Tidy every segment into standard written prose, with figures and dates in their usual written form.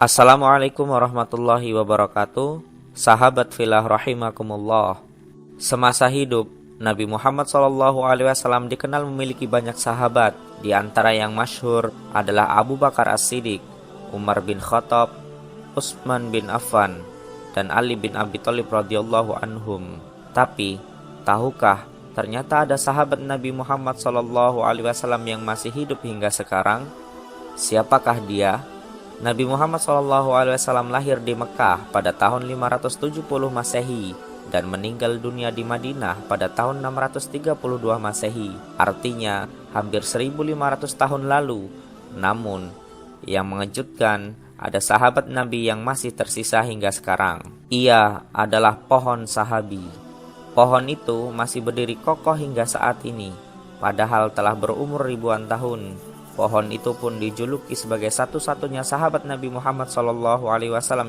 Assalamualaikum warahmatullahi wabarakatuh. Sahabat filah rahimakumullah. Semasa hidup, Nabi Muhammad SAW dikenal memiliki banyak sahabat. Di antara yang masyhur adalah Abu Bakar As-Siddiq, Umar bin Khattab, Utsman bin Affan, dan Ali bin Abi Thalib radhiyallahu anhum. Tapi, tahukah ternyata ada sahabat Nabi Muhammad SAW yang masih hidup hingga sekarang? Siapakah dia? Nabi Muhammad SAW lahir di Mekah pada tahun 570 Masehi dan meninggal dunia di Madinah pada tahun 632 Masehi. Artinya hampir 1500 tahun lalu. Namun, yang mengejutkan, ada sahabat Nabi yang masih tersisa hingga sekarang. Ia adalah pohon sahabi. Pohon itu masih berdiri kokoh hingga saat ini, padahal telah berumur ribuan tahun. Pohon itu pun dijuluki sebagai satu-satunya sahabat Nabi Muhammad SAW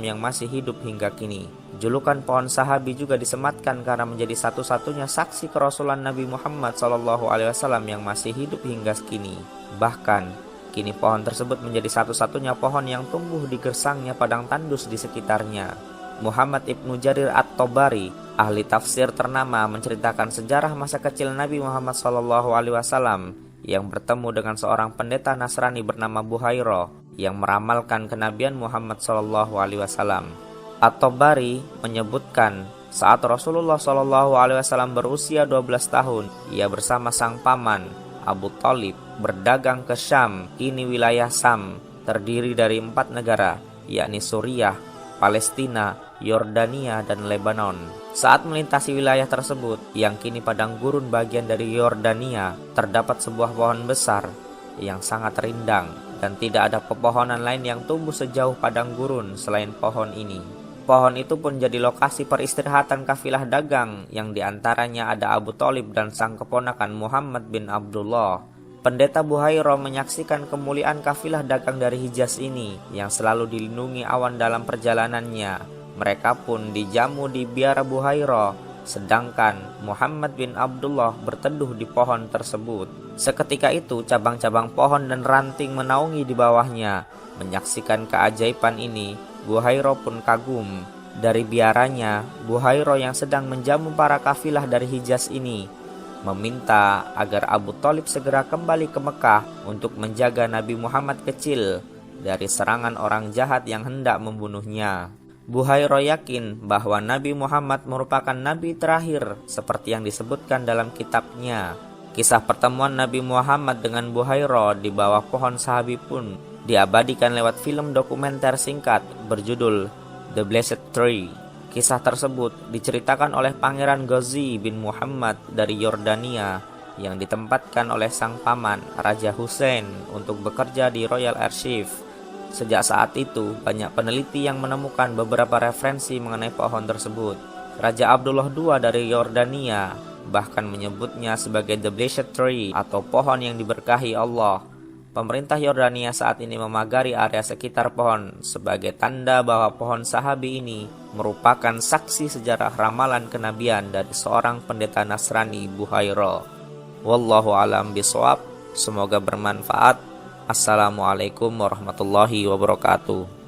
yang masih hidup hingga kini. Julukan pohon sahabi juga disematkan karena menjadi satu-satunya saksi kerasulan Nabi Muhammad SAW yang masih hidup hingga kini. Bahkan, kini pohon tersebut menjadi satu-satunya pohon yang tumbuh di gersangnya padang tandus di sekitarnya. Muhammad Ibnu Jarir At-Tabari, ahli tafsir ternama, menceritakan sejarah masa kecil Nabi Muhammad SAW yang bertemu dengan seorang pendeta Nasrani bernama Buhairah yang meramalkan kenabian Muhammad SAW. At-Tabari menyebutkan saat Rasulullah SAW berusia 12 tahun, ia bersama sang paman Abu Thalib berdagang ke Syam. Kini wilayah Syam terdiri dari 4 negara, yakni Suriah, Palestina, Yordania, dan Lebanon. Saat melintasi wilayah tersebut, yang kini padang gurun bagian dari Yordania, terdapat sebuah pohon besar yang sangat rindang dan tidak ada pepohonan lain yang tumbuh sejauh padang gurun selain pohon ini. Pohon itu pun jadi lokasi peristirahatan kafilah dagang yang diantaranya ada Abu Thalib dan sang keponakan Muhammad bin Abdullah. Pendeta Buhairah menyaksikan kemuliaan kafilah dagang dari Hijaz ini yang selalu dilindungi awan dalam perjalanannya. Mereka pun dijamu di biara Buhairah, sedangkan Muhammad bin Abdullah berteduh di pohon tersebut. Seketika itu cabang-cabang pohon dan ranting menaungi di bawahnya. Menyaksikan keajaiban ini, Buhairah pun kagum. Dari biaranya, Buhairah yang sedang menjamu para kafilah dari Hijaz ini meminta agar Abu Thalib segera kembali ke Mekah untuk menjaga Nabi Muhammad kecil dari serangan orang jahat yang hendak membunuhnya. Buhairah yakin bahwa Nabi Muhammad merupakan nabi terakhir seperti yang disebutkan dalam kitabnya. Kisah pertemuan Nabi Muhammad dengan Buhairah di bawah pohon sahabi pun diabadikan lewat film dokumenter singkat berjudul The Blessed Tree. Kisah tersebut diceritakan oleh Pangeran Ghazi bin Muhammad dari Yordania yang ditempatkan oleh sang paman Raja Hussein untuk bekerja di Royal Archive. Sejak saat itu, banyak peneliti yang menemukan beberapa referensi mengenai pohon tersebut. Raja Abdullah II dari Yordania bahkan menyebutnya sebagai The Blessed Tree atau pohon yang diberkahi Allah. Pemerintah Yordania saat ini memagari area sekitar pohon sebagai tanda bahwa pohon sahabi ini merupakan saksi sejarah ramalan kenabian dari seorang pendeta Nasrani Buhairah. Wallahu a'lam bishawab. Semoga bermanfaat. Assalamualaikum warahmatullahi wabarakatuh.